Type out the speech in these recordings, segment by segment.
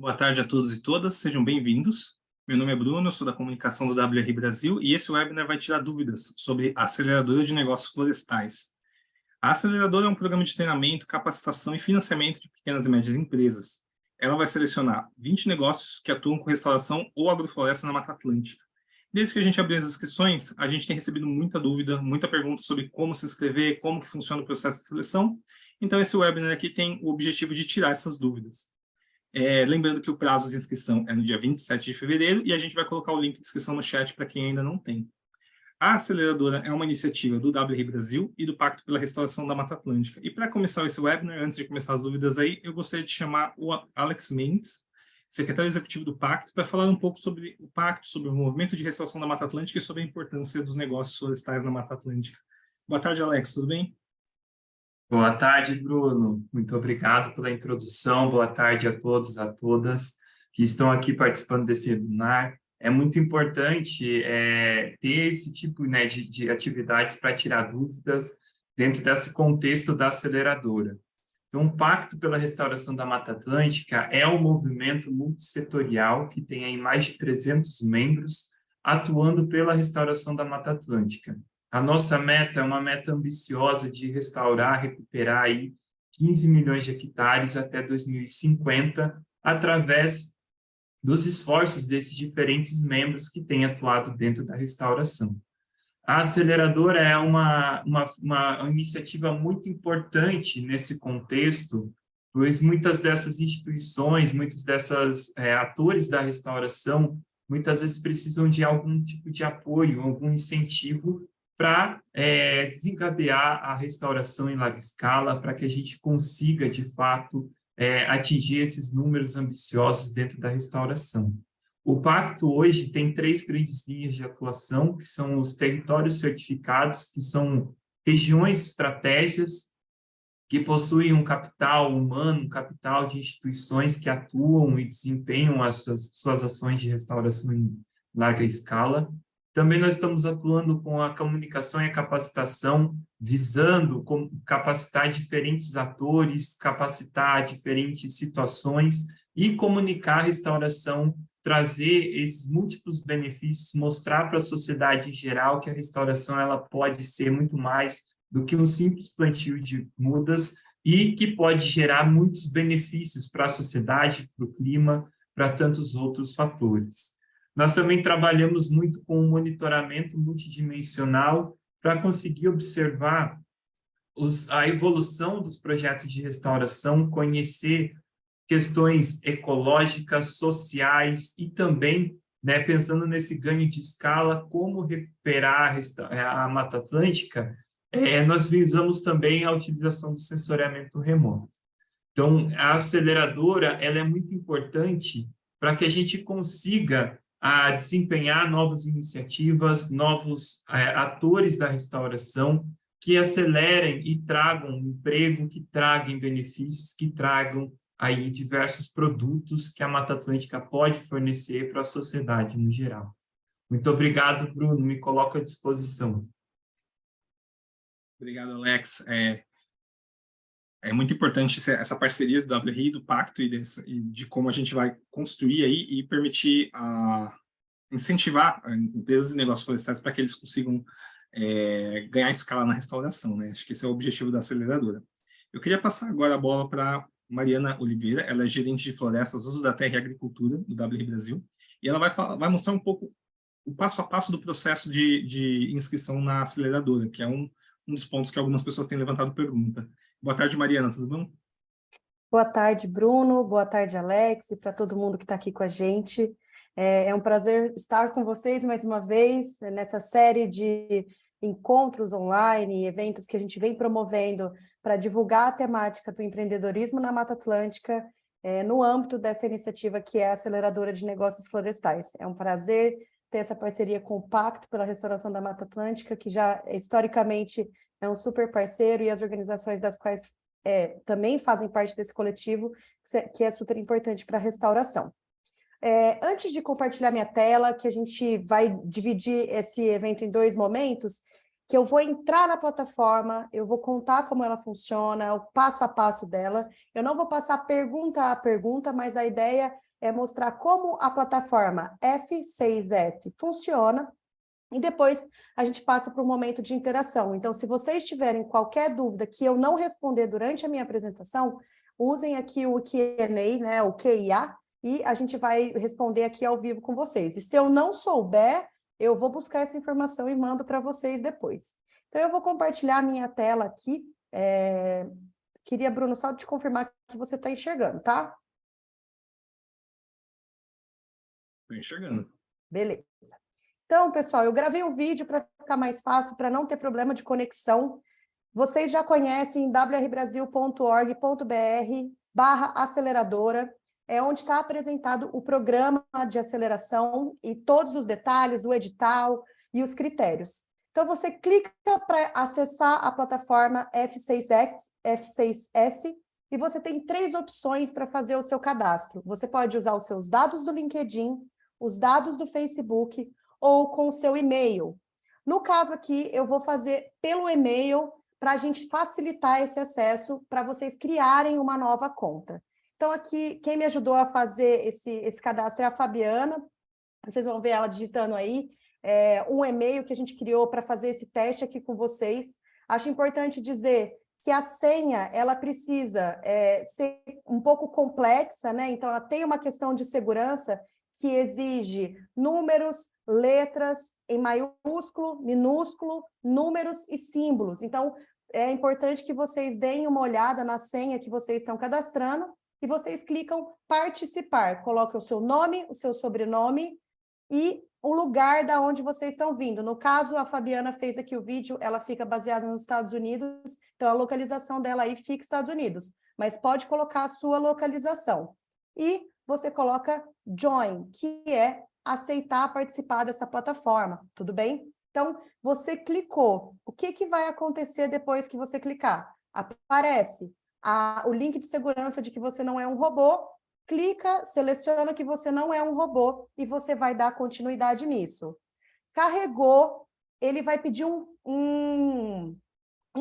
Boa tarde a todos e todas, sejam bem-vindos. Meu nome é Bruno, eu sou da comunicação do WR Brasil e esse webinar vai tirar dúvidas sobre a Aceleradora de Negócios Florestais. A Aceleradora é um programa de treinamento, capacitação e financiamento de pequenas e médias empresas. Ela vai selecionar 20 negócios que atuam com restauração ou agrofloresta na Mata Atlântica. Desde que a gente abriu as inscrições, a gente tem recebido muita dúvida, muita pergunta sobre como se inscrever, como que funciona o processo de seleção. Então, esse webinar aqui tem o objetivo de tirar essas dúvidas. Lembrando que o prazo de inscrição é no dia 27 de fevereiro e a gente vai colocar o link de inscrição no chat para quem ainda não tem. A Aceleradora é uma iniciativa do WR Brasil e do Pacto pela Restauração da Mata Atlântica. E para começar esse webinar, antes de começar as dúvidas aí, eu gostaria de chamar o Alex Mendes, secretário executivo do Pacto, para falar um pouco sobre o Pacto, sobre o movimento de restauração da Mata Atlântica e sobre a importância dos negócios florestais na Mata Atlântica. Boa tarde, Alex, tudo bem? Boa tarde, Bruno. Muito obrigado pela introdução. Boa tarde a todos, a todas que estão aqui participando desse webinar. É muito importante ter esse tipo, né, de atividades para tirar dúvidas dentro desse contexto da aceleradora. Então, o Pacto pela Restauração da Mata Atlântica é um movimento multissetorial que tem aí mais de 300 membros atuando pela restauração da Mata Atlântica. A nossa meta é uma meta ambiciosa de restaurar, recuperar aí 15 milhões de hectares até 2050, através dos esforços desses diferentes membros que têm atuado dentro da restauração. A aceleradora é uma iniciativa muito importante nesse contexto, pois muitas dessas instituições, muitos desses atores da restauração, muitas vezes precisam de algum tipo de apoio, algum incentivo para desencadear a restauração em larga escala, para que a gente consiga, de fato, atingir esses números ambiciosos dentro da restauração. O Pacto hoje tem 3 grandes linhas de atuação, que são os territórios certificados, que são regiões estratégicas que possuem um capital humano, um capital de instituições que atuam e desempenham as suas ações de restauração em larga escala. Também nós estamos atuando com a comunicação e a capacitação, visando capacitar diferentes atores, capacitar diferentes situações e comunicar a restauração, trazer esses múltiplos benefícios, mostrar para a sociedade em geral que a restauração ela pode ser muito mais do que um simples plantio de mudas e que pode gerar muitos benefícios para a sociedade, para o clima, para tantos outros fatores. Nós também trabalhamos muito com o monitoramento multidimensional para conseguir observar a evolução dos projetos de restauração, conhecer questões ecológicas, sociais e também, né, pensando nesse ganho de escala, como recuperar a Mata Atlântica, nós visamos também a utilização do sensoriamento remoto. Então, a aceleradora ela é muito importante para que a gente consiga desempenhar novas iniciativas, novos atores da restauração que acelerem e tragam emprego, que tragam benefícios, que tragam aí diversos produtos que a Mata Atlântica pode fornecer para a sociedade no geral. Muito obrigado, Bruno, me coloco à disposição. Obrigado, Alex. É muito importante essa parceria do WRI, do Pacto e de como a gente vai construir aí e permitir incentivar empresas e negócios florestais para que eles consigam ganhar escala na restauração, né? Acho que esse é o objetivo da aceleradora. Eu queria passar agora a bola para Mariana Oliveira, ela é gerente de florestas, uso da terra e agricultura do WR Brasil, e ela vai mostrar um pouco o passo a passo do processo de inscrição na aceleradora, que é um dos pontos que algumas pessoas têm levantado pergunta. Boa tarde, Mariana, tudo bom? Boa tarde, Bruno. Boa tarde, Alex, e para todo mundo que está aqui com a gente. É um prazer estar com vocês mais uma vez nessa série de encontros online, eventos que a gente vem promovendo para divulgar a temática do empreendedorismo na Mata Atlântica, no âmbito dessa iniciativa que é a Aceleradora de Negócios Florestais. É um prazer ter essa parceria com o Pacto pela Restauração da Mata Atlântica, que já historicamente é um super parceiro, e as organizações das quais também fazem parte desse coletivo, que é super importante para a restauração. Antes de compartilhar minha tela, que a gente vai dividir esse evento em 2 momentos, que eu vou entrar na plataforma, eu vou contar como ela funciona, o passo a passo dela. Eu não vou passar pergunta a pergunta, mas a ideia é mostrar como a plataforma F6S funciona, e depois a gente passa para o momento de interação. Então, se vocês tiverem qualquer dúvida que eu não responder durante a minha apresentação, usem aqui o Q&A, né, o QIA, e a gente vai responder aqui ao vivo com vocês. E se eu não souber, eu vou buscar essa informação e mando para vocês depois. Então, eu vou compartilhar a minha tela aqui. Queria, Bruno, só te confirmar que você está enxergando, tá? Estou enxergando. Beleza. Então, pessoal, eu gravei um vídeo para ficar mais fácil, para não ter problema de conexão. Vocês já conhecem wrbrasil.org.br/aceleradora, é onde está apresentado o programa de aceleração e todos os detalhes, o edital e os critérios. Então, você clica para acessar a plataforma F6S e você tem 3 opções para fazer o seu cadastro. Você pode usar os seus dados do LinkedIn, os dados do Facebook ou com o seu e-mail. No caso aqui, eu vou fazer pelo e-mail para a gente facilitar esse acesso para vocês criarem uma nova conta. Então, aqui, quem me ajudou a fazer esse cadastro é a Fabiana. Vocês vão ver ela digitando aí um e-mail que a gente criou para fazer esse teste aqui com vocês. Acho importante dizer que a senha, ela precisa ser um pouco complexa, né? Então, ela tem uma questão de segurança que exige números, letras em maiúsculo, minúsculo, números e símbolos. Então, é importante que vocês deem uma olhada na senha que vocês estão cadastrando e vocês clicam participar. Coloquem o seu nome, o seu sobrenome e o lugar da onde vocês estão vindo. No caso, a Fabiana fez aqui o vídeo, ela fica baseada nos Estados Unidos, então a localização dela aí fica Estados Unidos, mas pode colocar a sua localização. E você coloca join, que é aceitar participar dessa plataforma, tudo bem? Então, você clicou. O que vai acontecer depois que você clicar? Aparece o link de segurança de que você não é um robô, clica, seleciona que você não é um robô e você vai dar continuidade nisso. Carregou, ele vai pedir um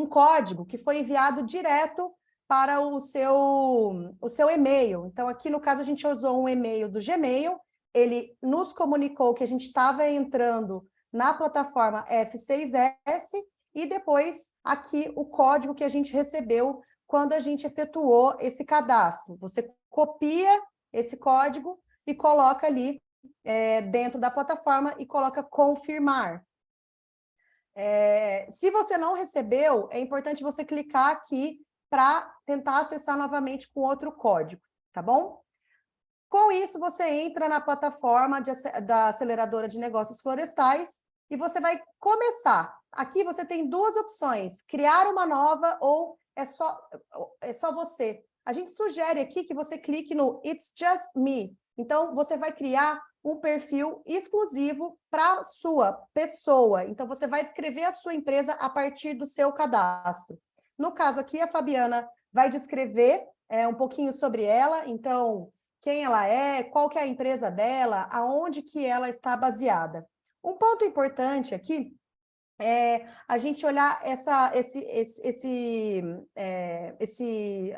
código que foi enviado direto para o seu e-mail. Então, aqui no caso, a gente usou um e-mail do Gmail, ele nos comunicou que a gente estava entrando na plataforma F6S e depois aqui o código que a gente recebeu quando a gente efetuou esse cadastro. Você copia esse código e coloca ali dentro da plataforma e coloca confirmar. Se você não recebeu, é importante você clicar aqui para tentar acessar novamente com outro código, tá bom? Com isso, você entra na plataforma da Aceleradora de Negócios Florestais e você vai começar. Aqui você tem 2 opções, criar uma nova ou é só você. A gente sugere aqui que você clique no It's Just Me. Então, você vai criar um perfil exclusivo para a sua pessoa. Então, você vai descrever a sua empresa a partir do seu cadastro. No caso aqui, a Fabiana vai descrever um pouquinho sobre ela. Então, quem ela é, qual que é a empresa dela, aonde que ela está baseada. Um ponto importante aqui é a gente olhar esse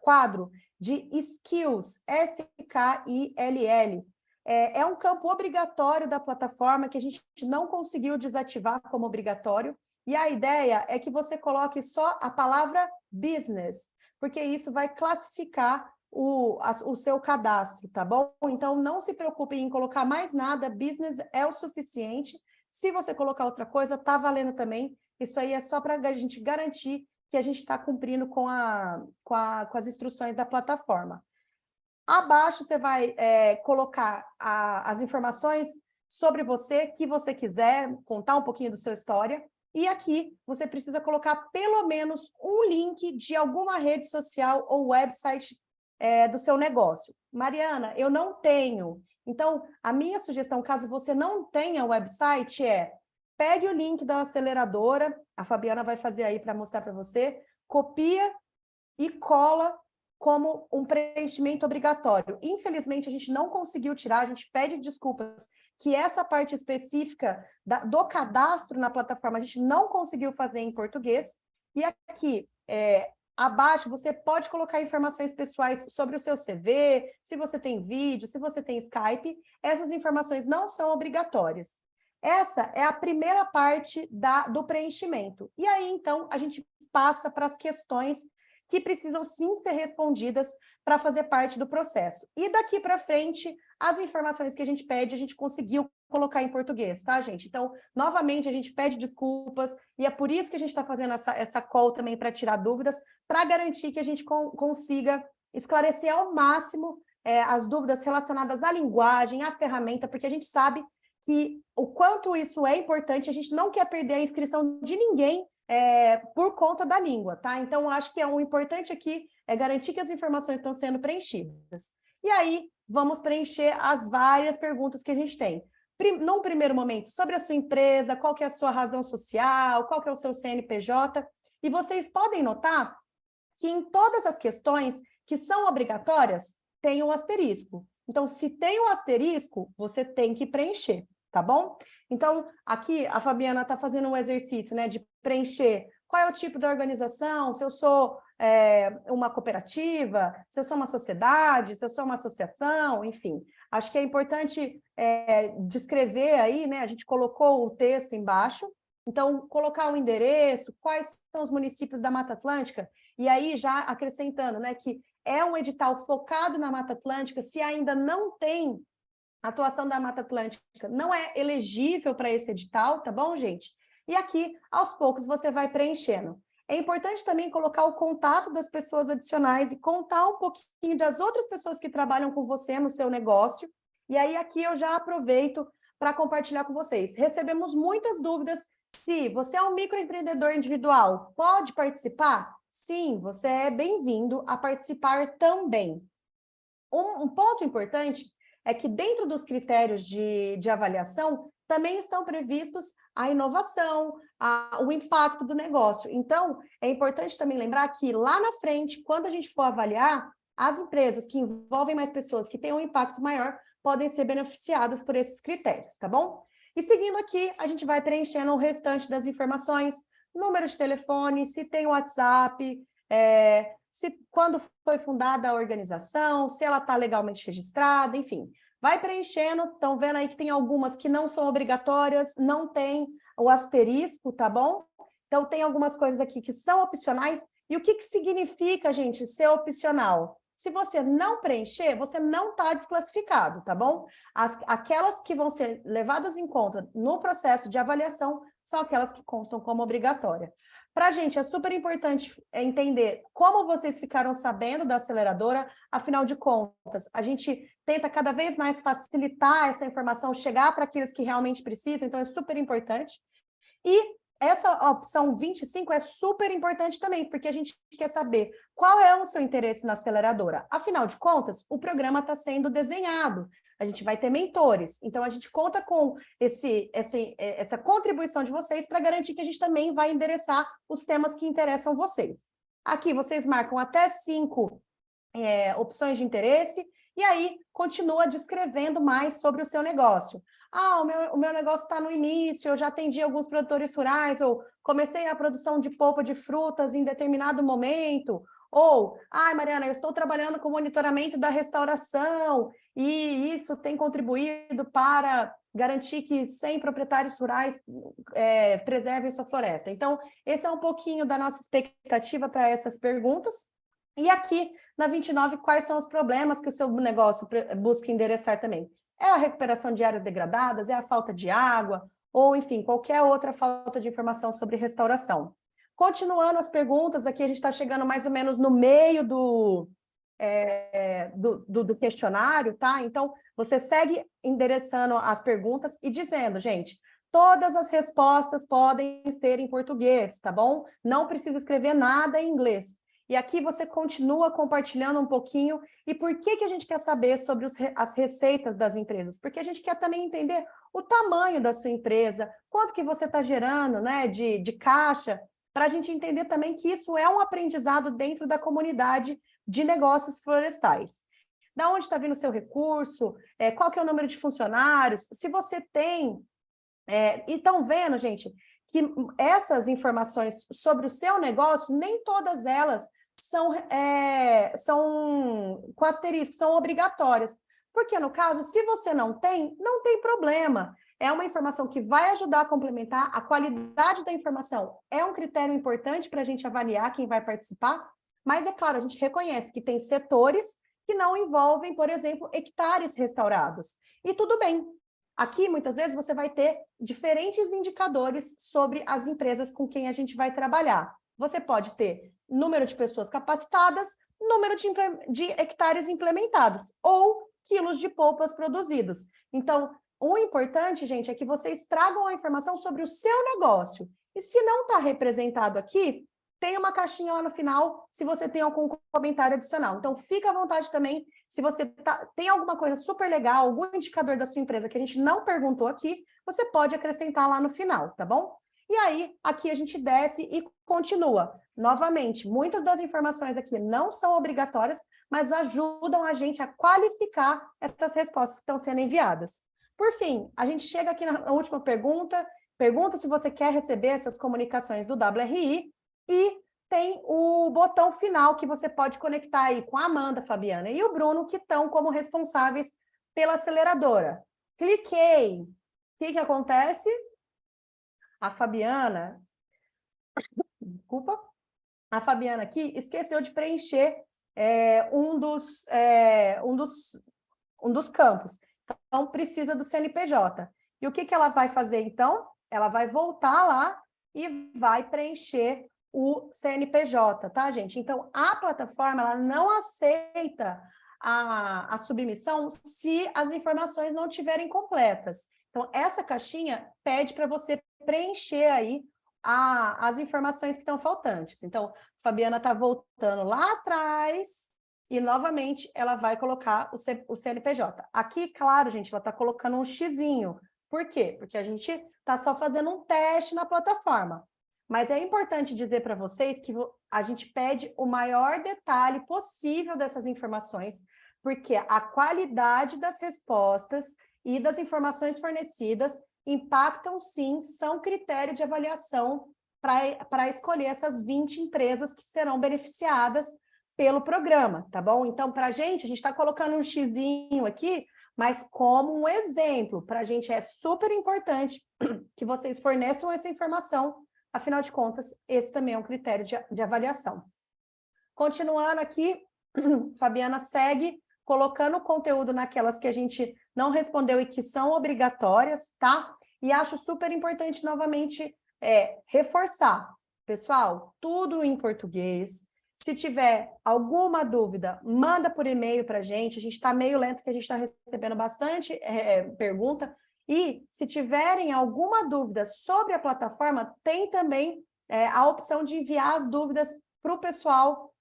quadro de skills, SKILL. É um campo obrigatório da plataforma que a gente não conseguiu desativar como obrigatório, e a ideia é que você coloque só a palavra business, porque isso vai classificar o seu cadastro, tá bom? Então, não se preocupe em colocar mais nada, business é o suficiente. Se você colocar outra coisa, tá valendo também. Isso aí é só para a gente garantir que a gente está cumprindo com as instruções da plataforma. Abaixo você vai colocar as informações sobre você, que você quiser, contar um pouquinho da sua história. E aqui você precisa colocar pelo menos um link de alguma rede social ou website do seu negócio. Mariana, eu não tenho. Então, a minha sugestão, caso você não tenha website, pegue o link da aceleradora, a Fabiana vai fazer aí para mostrar para você, copia e cola como um preenchimento obrigatório. Infelizmente, a gente não conseguiu tirar, a gente pede desculpas, que essa parte específica do cadastro na plataforma a gente não conseguiu fazer em português, e aqui, abaixo você pode colocar informações pessoais sobre o seu CV, se você tem vídeo, se você tem Skype, essas informações não são obrigatórias. Essa é a primeira parte do preenchimento. E aí, então, a gente passa para as questões que precisam sim ser respondidas para fazer parte do processo. E daqui para frente, as informações que a gente pede, a gente conseguiu colocar em português, tá, gente? Então, novamente, a gente pede desculpas, e é por isso que a gente está fazendo essa call também para tirar dúvidas, para garantir que a gente consiga esclarecer ao máximo as dúvidas relacionadas à linguagem, à ferramenta, porque a gente sabe que o quanto isso é importante, a gente não quer perder a inscrição de ninguém por conta da língua, tá? Então, acho que o importante aqui é garantir que as informações estão sendo preenchidas. E aí, vamos preencher as várias perguntas que a gente tem. Num primeiro momento, sobre a sua empresa, qual que é a sua razão social, qual que é o seu CNPJ, e vocês podem notar que em todas as questões que são obrigatórias, tem o asterisco. Então, se tem o asterisco, você tem que preencher, tá bom? Então, aqui a Fabiana está fazendo um exercício, né, de preencher qual é o tipo da organização, se eu sou uma cooperativa, se eu sou uma sociedade, se eu sou uma associação, enfim. Acho que é importante descrever aí, né, a gente colocou o texto embaixo, então, colocar o endereço, quais são os municípios da Mata Atlântica, e aí já acrescentando, né, que é um edital focado na Mata Atlântica, se ainda não tem atuação da Mata Atlântica, não é elegível para esse edital, tá bom, gente? E aqui, aos poucos, você vai preenchendo. É importante também colocar o contato das pessoas adicionais e contar um pouquinho das outras pessoas que trabalham com você no seu negócio. E aí, aqui eu já aproveito para compartilhar com vocês. Recebemos muitas dúvidas se você é um microempreendedor individual, pode participar? Sim, você é bem-vindo a participar também. Um ponto importante é que dentro dos critérios de avaliação também estão previstos a inovação, o impacto do negócio. Então, é importante também lembrar que lá na frente, quando a gente for avaliar, as empresas que envolvem mais pessoas, que têm um impacto maior, podem ser beneficiadas por esses critérios, tá bom? E seguindo aqui, a gente vai preenchendo o restante das informações, número de telefone, se tem WhatsApp, quando foi fundada a organização, se ela está legalmente registrada, enfim. Vai preenchendo, estão vendo aí que tem algumas que não são obrigatórias, não tem o asterisco, tá bom? Então, tem algumas coisas aqui que são opcionais. E o que significa, gente, ser opcional? Se você não preencher, você não está desclassificado, tá bom? Aquelas que vão ser levadas em conta no processo de avaliação são aquelas que constam como obrigatória. Para a gente, é super importante entender como vocês ficaram sabendo da aceleradora, afinal de contas, a gente tenta cada vez mais facilitar essa informação, chegar para aqueles que realmente precisam, então é super importante. E essa opção 25 é super importante também, porque a gente quer saber qual é o seu interesse na aceleradora. Afinal de contas, o programa está sendo desenhado, a gente vai ter mentores, então a gente conta com essa contribuição de vocês para garantir que a gente também vai endereçar os temas que interessam vocês. Aqui vocês marcam até 5 opções de interesse, e aí continua descrevendo mais sobre o seu negócio. O meu negócio está no início, eu já atendi alguns produtores rurais, ou comecei a produção de polpa de frutas em determinado momento, ou, Mariana, eu estou trabalhando com monitoramento da restauração, e isso tem contribuído para garantir que 100 proprietários rurais preservem sua floresta. Então, esse é um pouquinho da nossa expectativa para essas perguntas. E aqui, na 29, quais são os problemas que o seu negócio busca endereçar também? É a recuperação de áreas degradadas, é a falta de água, ou, enfim, qualquer outra falta de informação sobre restauração. Continuando as perguntas, aqui a gente está chegando mais ou menos no meio do questionário, tá? Então, você segue endereçando as perguntas e dizendo, gente, todas as respostas podem ser em português, tá bom? Não precisa escrever nada em inglês. E aqui você continua compartilhando um pouquinho. E por que a gente quer saber sobre as receitas das empresas? Porque a gente quer também entender o tamanho da sua empresa, quanto que você está gerando, né, de caixa, para a gente entender também que isso é um aprendizado dentro da comunidade de negócios florestais. Da onde está vindo o seu recurso? Qual que é o número de funcionários? Se você tem... E estão vendo, gente, que essas informações sobre o seu negócio, nem todas elas são com asterisco, são obrigatórias. Porque, no caso, se você não tem problema. É uma informação que vai ajudar a complementar. A qualidade da informação é um critério importante para a gente avaliar quem vai participar, mas, é claro, a gente reconhece que tem setores que não envolvem, por exemplo, hectares restaurados. E tudo bem. Aqui, muitas vezes, você vai ter diferentes indicadores sobre as empresas com quem a gente vai trabalhar. Você pode ter número de pessoas capacitadas, número de hectares implementados, ou quilos de polpas produzidos. Então, o importante, gente, é que vocês tragam a informação sobre o seu negócio. E se não está representado aqui, tem uma caixinha lá no final, se você tem algum comentário adicional. Então, fica à vontade também, se você tem alguma coisa super legal, algum indicador da sua empresa que a gente não perguntou aqui, você pode acrescentar lá no final, tá bom? E aí, aqui a gente desce e continua. Novamente, muitas das informações aqui não são obrigatórias, mas ajudam a gente a qualificar essas respostas que estão sendo enviadas. Por fim, a gente chega aqui na última pergunta, pergunta se você quer receber essas comunicações do WRI, e tem o botão final que você pode conectar aí com a Amanda, Fabiana e o Bruno, que estão como responsáveis pela aceleradora. Cliquei. O que acontece? A Fabiana, desculpa, a Fabiana aqui esqueceu de preencher um dos campos. Então, precisa do CNPJ. E o que ela vai fazer, então? Ela vai voltar lá e vai preencher o CNPJ, tá, gente? Então, a plataforma ela não aceita a submissão se as informações não estiverem completas. Então, essa caixinha pede para você preencher aí as informações que estão faltantes. Então, a Fabiana está voltando lá atrás e, novamente, ela vai colocar o CNPJ. Aqui, claro, gente, ela está colocando um xizinho. Por quê? Porque a gente está só fazendo um teste na plataforma. Mas é importante dizer para vocês que a gente pede o maior detalhe possível dessas informações, porque a qualidade das respostas e das informações fornecidas impactam, sim, são critério de avaliação para escolher essas 20 empresas que serão beneficiadas pelo programa, tá bom? Então, para a gente está colocando um xizinho aqui, mas como um exemplo, para a gente é super importante que vocês forneçam essa informação. Afinal de contas, esse também é um critério de avaliação. Continuando aqui, Fabiana segue colocando o conteúdo naquelas que a gente não respondeu e que são obrigatórias, tá? E acho super importante, novamente, reforçar. Pessoal, tudo em português. Se tiver alguma dúvida, manda por e-mail para a gente está meio lento, porque a gente está recebendo bastante pergunta. E, se tiverem alguma dúvida sobre a plataforma, tem também a opção de enviar as dúvidas para o pessoal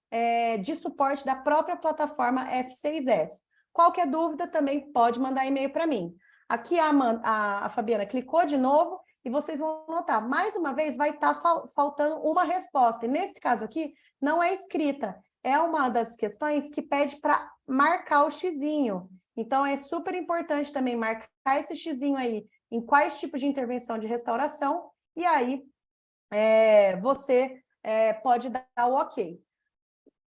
de suporte da própria plataforma F6S. Qualquer dúvida também pode mandar e-mail para mim. Aqui a Fabiana clicou de novo e vocês vão notar, mais uma vez, vai estar faltando uma resposta. E nesse caso aqui, não é escrita. É uma das questões que pede para marcar o xizinho. Então, é super importante também marcar esse xizinho aí em quais tipos de intervenção de restauração, e aí você pode dar o ok.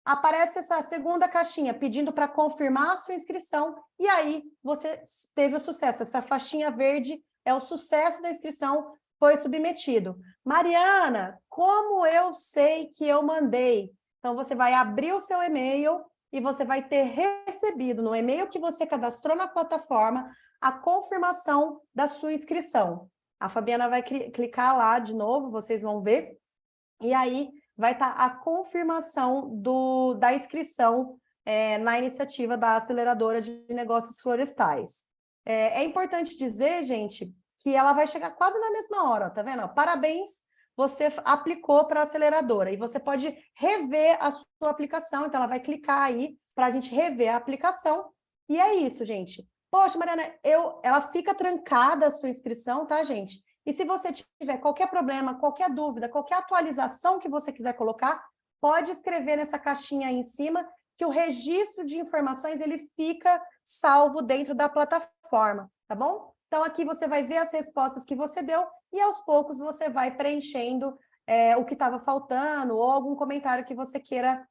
Aparece essa segunda caixinha pedindo para confirmar a sua inscrição, e aí você teve o sucesso. Essa faixinha verde é o sucesso da inscrição, foi submetido. Mariana, como eu sei que eu mandei? Então, você vai abrir o seu e-mail e você vai ter recebido no e-mail que você cadastrou na plataforma a confirmação da sua inscrição. A Fabiana vai clicar lá de novo, vocês vão ver, e aí vai estar a confirmação da inscrição na iniciativa da Aceleradora de Negócios Florestais. É importante dizer, gente, que ela vai chegar quase na mesma hora, tá vendo? Parabéns, você aplicou para a aceleradora e você pode rever a sua aplicação, então ela vai clicar aí para a gente rever a aplicação, e é isso, gente. Poxa, Mariana, ela fica trancada a sua inscrição, tá, gente? E se você tiver qualquer problema, qualquer dúvida, qualquer atualização que você quiser colocar, pode escrever nessa caixinha aí em cima, que o registro de informações ele fica salvo dentro da plataforma, tá bom? Então, aqui você vai ver as respostas que você deu e, aos poucos, você vai preenchendo o que estava faltando ou algum comentário que você queira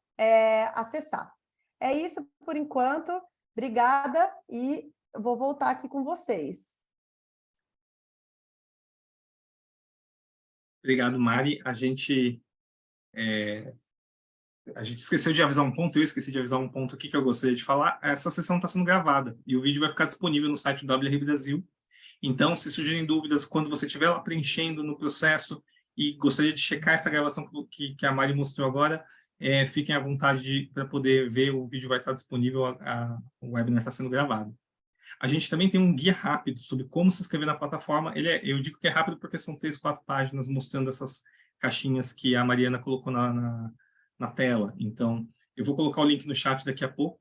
acessar. É isso por enquanto. Obrigada e eu vou voltar aqui com vocês. Obrigado, Mari. A gente esqueceu de avisar um ponto, eu esqueci de avisar um ponto aqui que eu gostaria de falar. Essa sessão está sendo gravada e o vídeo vai ficar disponível no site do WRI Brasil. Então, se surgirem dúvidas quando você estiver lá preenchendo no processo e gostaria de checar essa gravação que a Mari mostrou agora, fiquem à vontade para poder ver, o vídeo vai estar disponível, o webinar está sendo gravado. A gente também tem um guia rápido sobre como se inscrever na plataforma. Eu digo que é rápido porque são 3, 4 páginas mostrando essas caixinhas que a Mariana colocou na tela. Então, eu vou colocar o link no chat daqui a pouco.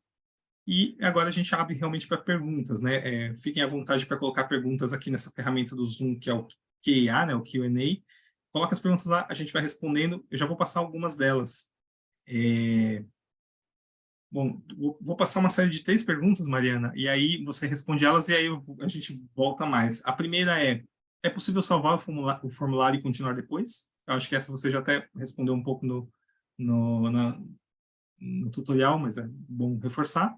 E agora a gente abre realmente para perguntas, né? Fiquem à vontade para colocar perguntas aqui nessa ferramenta do Zoom, que é o Q&A, né? O Q&A. Coloca as perguntas lá, a gente vai respondendo. Eu já vou passar algumas delas. Bom, vou passar uma série de 3 perguntas, Mariana, e aí você responde elas e aí a gente volta mais. A primeira é possível salvar o formulário e continuar depois? Eu acho que essa você já até respondeu um pouco no tutorial, mas é bom reforçar.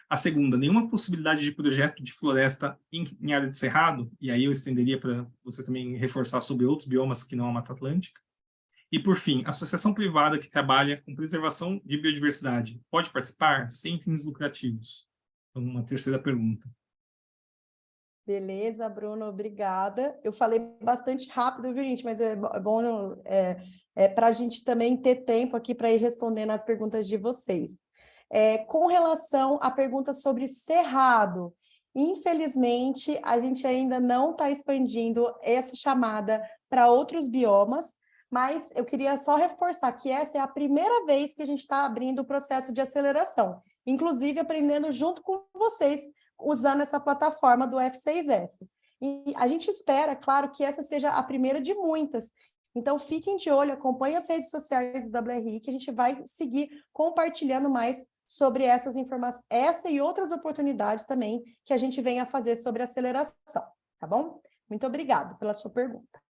A segunda, nenhuma possibilidade de projeto de floresta em área de cerrado, e aí eu estenderia para você também reforçar sobre outros biomas que não a Mata Atlântica. E, por fim, associação privada que trabalha com preservação de biodiversidade pode participar sem fins lucrativos? Então, uma terceira pergunta. Beleza, Bruno, obrigada. Eu falei bastante rápido, viu, gente? Mas é bom para a gente também ter tempo aqui para ir respondendo as perguntas de vocês. Com relação à pergunta sobre cerrado, infelizmente, a gente ainda não está expandindo essa chamada para outros biomas, mas eu queria só reforçar que essa é a primeira vez que a gente está abrindo o processo de aceleração, inclusive aprendendo junto com vocês, usando essa plataforma do F6F. E a gente espera, claro, que essa seja a primeira de muitas. Então, fiquem de olho, acompanhem as redes sociais do WRI, que a gente vai seguir compartilhando mais sobre essas informações, essa e outras oportunidades também que a gente vem a fazer sobre aceleração, tá bom? Muito obrigada pela sua pergunta.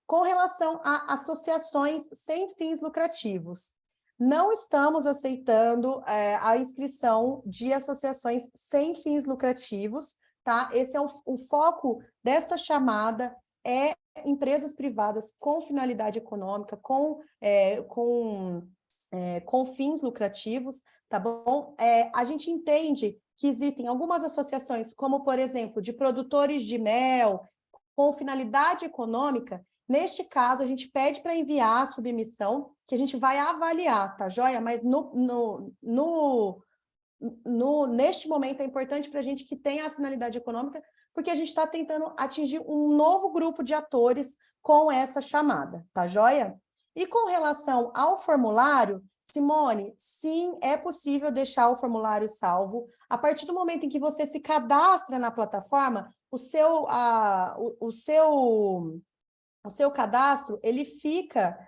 Com relação a associações sem fins lucrativos, não estamos aceitando a inscrição de associações sem fins lucrativos, tá? Esse é o foco desta chamada, empresas privadas com finalidade econômica, com fins lucrativos, tá bom? A gente entende que existem algumas associações, como, por exemplo, de produtores de mel, com finalidade econômica. Neste caso, a gente pede para enviar a submissão, que a gente vai avaliar, tá joia? Mas neste momento é importante para a gente que tenha a finalidade econômica, porque a gente está tentando atingir um novo grupo de atores com essa chamada, tá joia? E com relação ao formulário, Simone, sim, é possível deixar o formulário salvo. A partir do momento em que você se cadastra na plataforma, o seu cadastro, ele fica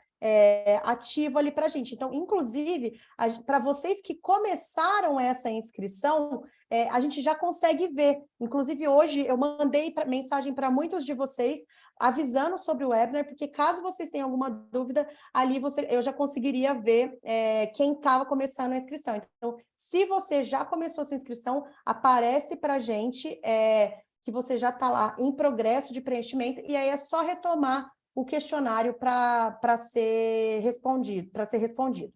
ativo ali para a gente. Então, inclusive, para vocês que começaram essa inscrição, a gente já consegue ver. Inclusive, hoje eu mandei mensagem para muitos de vocês, avisando sobre o webinar, porque caso vocês tenham alguma dúvida, ali eu já conseguiria ver quem estava começando a inscrição. Então, se você já começou a sua inscrição, aparece para a gente que você já está lá em progresso de preenchimento, e aí é só retomar o questionário para ser respondido.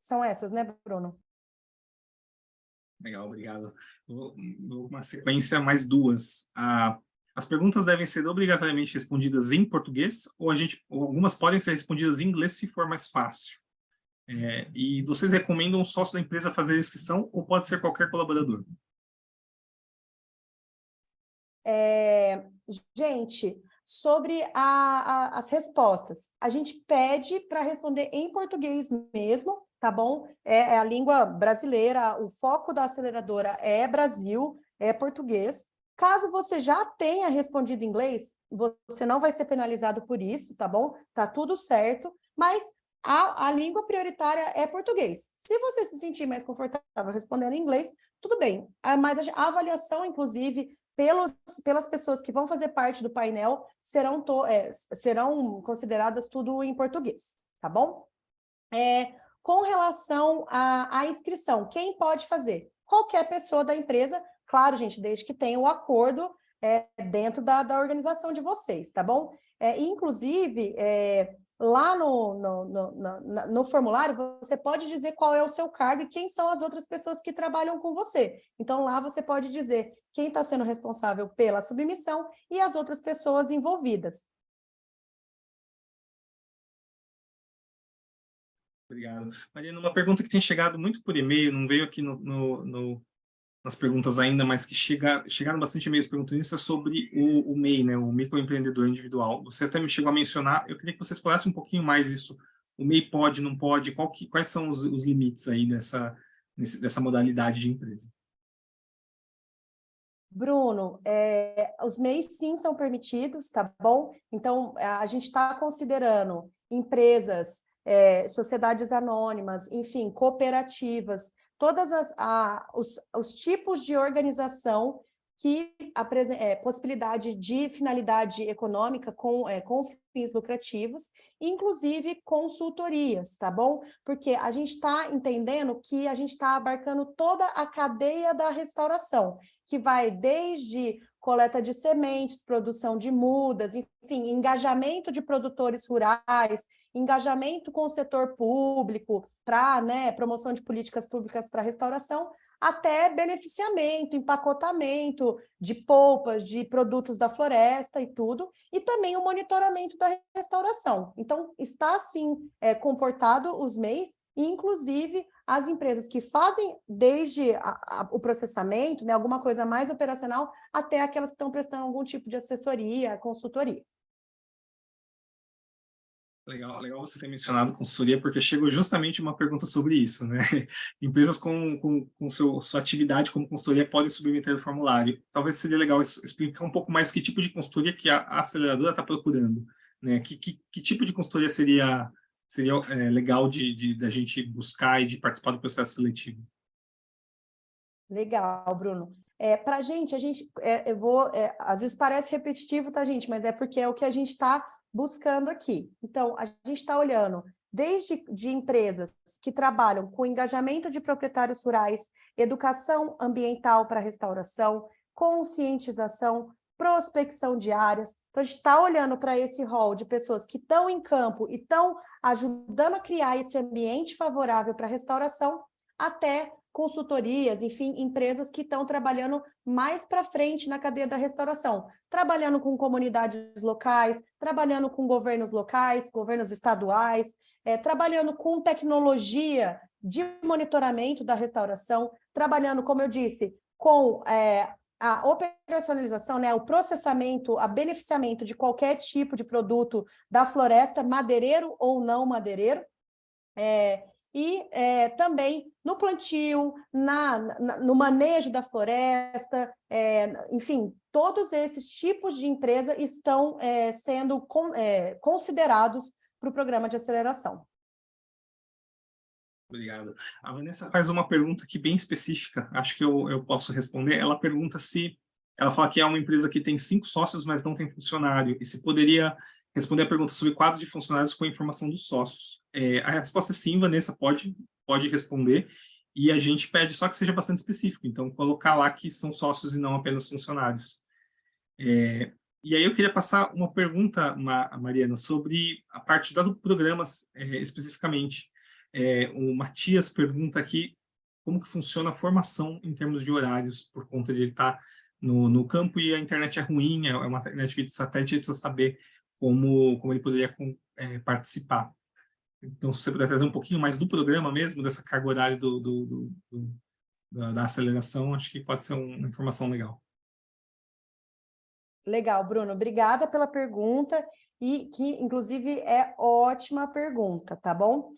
São essas, né, Bruno? Legal, obrigado. Uma sequência, mais 2. As perguntas devem ser obrigatoriamente respondidas em português, ou algumas podem ser respondidas em inglês se for mais fácil. E vocês recomendam o sócio da empresa fazer a inscrição, ou pode ser qualquer colaborador? Gente, sobre as respostas, a gente pede para responder em português mesmo, tá bom? É a língua brasileira, o foco da aceleradora é Brasil, é português. Caso você já tenha respondido em inglês, você não vai ser penalizado por isso, tá bom? Tá tudo certo, mas a língua prioritária é português. Se você se sentir mais confortável respondendo em inglês, tudo bem. Mas a avaliação, inclusive, pelas pessoas que vão fazer parte do painel, serão consideradas tudo em português, tá bom? Com relação à inscrição, quem pode fazer? Qualquer pessoa da empresa, claro, gente, desde que tenha o acordo dentro da organização de vocês, tá bom? Inclusive, lá no formulário, você pode dizer qual é o seu cargo e quem são as outras pessoas que trabalham com você. Então, lá você pode dizer quem está sendo responsável pela submissão e as outras pessoas envolvidas. Obrigado. Mariana, uma pergunta que tem chegado muito por e-mail, não veio aqui nas perguntas ainda, mas que chegaram bastante e-mails perguntando isso, é sobre o MEI, né, o microempreendedor individual. Você até me chegou a mencionar, eu queria que você explorasse um pouquinho mais isso. O MEI pode, não pode? Quais são os limites aí dessa modalidade de empresa? Bruno, os MEIs sim são permitidos, tá bom? Então, a gente está considerando empresas, sociedades anônimas, enfim, cooperativas, todas os tipos de organização que possibilidade de finalidade econômica com fins lucrativos, inclusive consultorias, tá bom? Porque a gente está entendendo que a gente está abarcando toda a cadeia da restauração, que vai desde coleta de sementes, produção de mudas, enfim, engajamento de produtores rurais, engajamento com o setor público para, né, promoção de políticas públicas para restauração, até beneficiamento, empacotamento de polpas, de produtos da floresta e tudo, e também o monitoramento da restauração. Então, está, sim, comportado os MEIs, e, inclusive, as empresas que fazem desde o processamento, né, alguma coisa mais operacional, até aquelas que estão prestando algum tipo de assessoria, consultoria. Legal você ter mencionado consultoria, porque chegou justamente uma pergunta sobre isso, né? Empresas com sua atividade como consultoria podem submeter o formulário. Talvez seria legal explicar um pouco mais que tipo de consultoria que a aceleradora está procurando, né? Que tipo de consultoria seria legal da gente buscar e de participar do processo seletivo? Legal, Bruno. Para a gente, às vezes parece repetitivo, tá, gente? Mas é porque é o que a gente está buscando aqui. Então, a gente está olhando desde de empresas que trabalham com engajamento de proprietários rurais, educação ambiental para restauração, conscientização, prospecção de áreas. Então, a gente está olhando para esse rol de pessoas que estão em campo e estão ajudando a criar esse ambiente favorável para a restauração, até consultorias, enfim, empresas que estão trabalhando mais para frente na cadeia da restauração, trabalhando com comunidades locais, trabalhando com governos locais, governos estaduais, trabalhando com tecnologia de monitoramento da restauração, trabalhando, como eu disse, com a operacionalização, né, o processamento, a beneficiamento de qualquer tipo de produto da floresta, madeireiro ou não madeireiro, e também no plantio, no manejo da floresta, enfim, todos esses tipos de empresa estão sendo considerados para o programa de aceleração. Obrigado. A Vanessa faz uma pergunta aqui bem específica, acho que eu posso responder. Ela pergunta ela fala que é uma empresa que tem 5 sócios, mas não tem funcionário, e se poderia responder a pergunta sobre quadro de funcionários com a informação dos sócios. A resposta é sim, Vanessa, pode responder, e a gente pede só que seja bastante específico, então colocar lá que são sócios e não apenas funcionários. E aí eu queria passar uma pergunta, Mariana, sobre a parte do programa especificamente. O Matias pergunta aqui como que funciona a formação em termos de horários, por conta de ele estar no campo e a internet é ruim, é uma internet via satélite, ele precisa saber como ele poderia participar. Então, se você puder trazer um pouquinho mais do programa mesmo, dessa carga horária da aceleração, acho que pode ser uma informação legal. Legal, Bruno. Obrigada pela pergunta, e que, inclusive, é ótima pergunta, tá bom?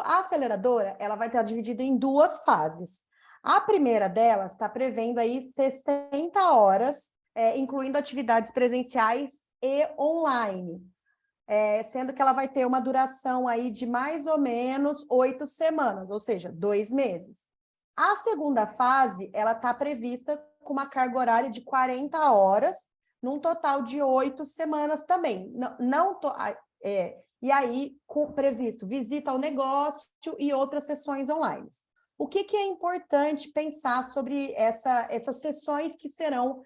A aceleradora, ela vai estar dividida em 2 fases. A primeira delas está prevendo aí 60 horas, incluindo atividades presenciais e online, sendo que ela vai ter uma duração aí de mais ou menos 8 semanas, ou seja, 2 meses. A segunda fase, ela está prevista com uma carga horária de 40 horas, num total de 8 semanas também. E aí, previsto visita ao negócio e outras sessões online. O que é importante pensar sobre essas sessões que serão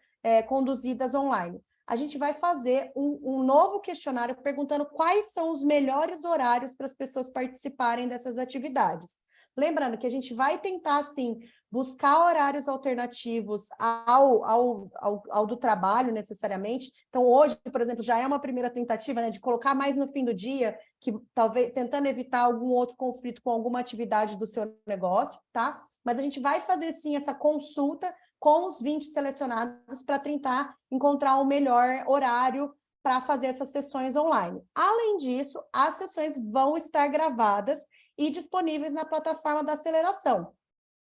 conduzidas online? A gente vai fazer um novo questionário perguntando quais são os melhores horários para as pessoas participarem dessas atividades. Lembrando que a gente vai tentar, sim, buscar horários alternativos ao do trabalho, necessariamente. Então, hoje, por exemplo, já é uma primeira tentativa, né, de colocar mais no fim do dia, que talvez tentando evitar algum outro conflito com alguma atividade do seu negócio, tá? Mas a gente vai fazer, sim, essa consulta com os 20 selecionados para tentar encontrar o melhor horário para fazer essas sessões online. Além disso, as sessões vão estar gravadas e disponíveis na plataforma da aceleração.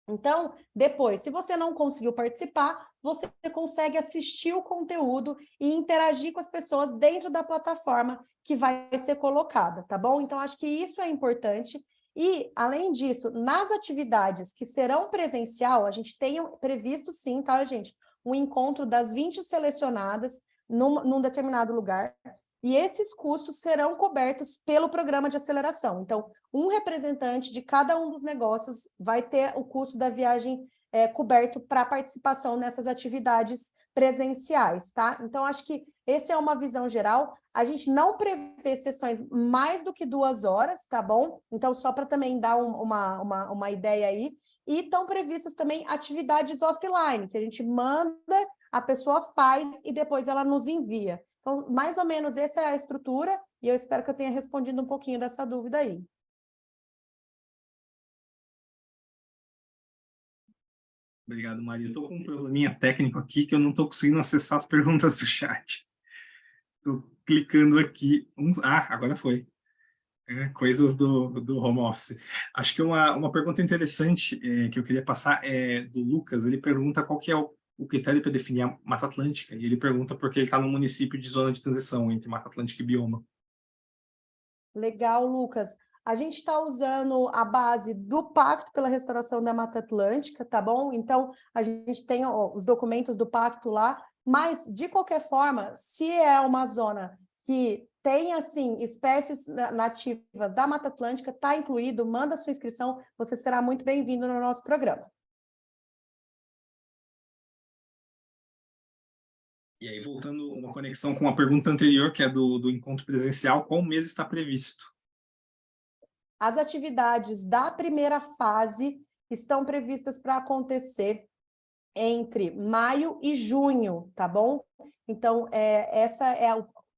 Então, depois, se você não conseguiu participar, você consegue assistir o conteúdo e interagir com as pessoas dentro da plataforma que vai ser colocada, tá bom? Então, acho que isso é importante. E, além disso, nas atividades que serão presencial, a gente tem previsto, sim, tá, gente? Um encontro das 20 selecionadas num determinado lugar, e esses custos serão cobertos pelo programa de aceleração. Então, um representante de cada um dos negócios vai ter o custo da viagem coberto para participação nessas atividades presenciais, tá? Então, acho que essa é uma visão geral. A gente não prevê sessões mais do que 2 horas, tá bom? Então, só para também dar uma ideia aí. E estão previstas também atividades offline, que a gente manda, a pessoa faz e depois ela nos envia. Então, mais ou menos essa é a estrutura, e eu espero que eu tenha respondido um pouquinho dessa dúvida aí. Obrigado, Maria. Estou com um probleminha técnico aqui que eu não estou conseguindo acessar as perguntas do chat. Estou clicando aqui. Agora foi. Coisas do home office. Acho que uma pergunta interessante que eu queria passar é do Lucas. Ele pergunta qual que é o critério para definir a Mata Atlântica, e ele pergunta porque ele está no município de zona de transição entre Mata Atlântica e bioma. Legal, Lucas. A gente está usando a base do Pacto pela Restauração da Mata Atlântica, tá bom? Então, a gente tem os documentos do pacto lá, mas, de qualquer forma, se é uma zona que tem, assim, espécies nativas da Mata Atlântica, está incluído, manda sua inscrição, você será muito bem-vindo no nosso programa. E aí, voltando uma conexão com a pergunta anterior, que é do encontro presencial, qual mês está previsto? As atividades da primeira fase estão previstas para acontecer entre maio e junho, tá bom? Então,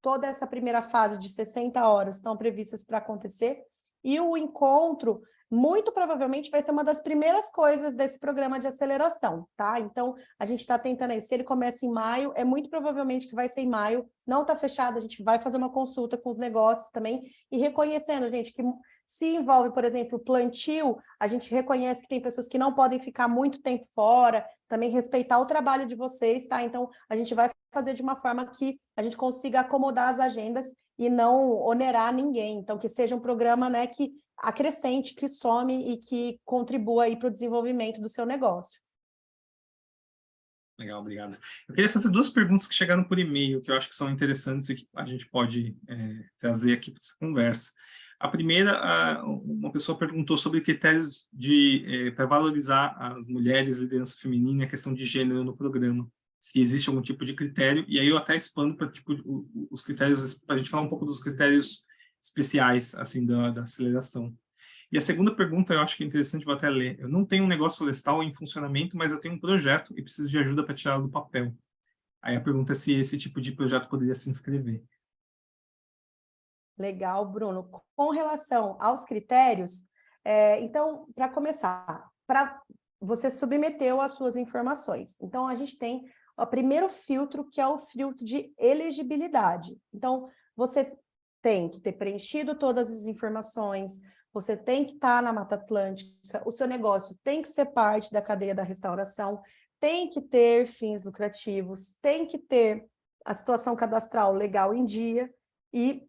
toda essa primeira fase de 60 horas estão previstas para acontecer, e o encontro, muito provavelmente, vai ser uma das primeiras coisas desse programa de aceleração, tá? Então, a gente está tentando aí, se ele começa em maio, é muito provavelmente que vai ser em maio, não está fechado, a gente vai fazer uma consulta com os negócios também, e reconhecendo, gente, que se envolve, por exemplo, plantio, a gente reconhece que tem pessoas que não podem ficar muito tempo fora, também respeitar o trabalho de vocês, tá? Então, a gente vai fazer de uma forma que a gente consiga acomodar as agendas e não onerar ninguém. Então, que seja um programa, né, que acrescente, que some e que contribua aí para o desenvolvimento do seu negócio. Legal, obrigado. Eu queria fazer 2 perguntas que chegaram por e-mail, que eu acho que são interessantes e que a gente pode trazer aqui para essa conversa. A primeira, uma pessoa perguntou sobre critérios para valorizar as mulheres, liderança feminina e a questão de gênero no programa. Se existe algum tipo de critério, e aí eu até expando para os critérios, para a gente falar um pouco dos critérios especiais assim da aceleração. E a segunda pergunta eu acho que é interessante, vou até ler. Eu não tenho um negócio florestal em funcionamento, mas eu tenho um projeto e preciso de ajuda para tirá-lo do papel. Aí a pergunta é se esse tipo de projeto poderia se inscrever. Legal, Bruno. Com relação aos critérios, então, para começar, você submeteu as suas informações. Então, a gente tem o primeiro filtro, que é o filtro de elegibilidade. Então, você tem que ter preenchido todas as informações, você tem que estar na Mata Atlântica, o seu negócio tem que ser parte da cadeia da restauração, tem que ter fins lucrativos, tem que ter a situação cadastral legal em dia e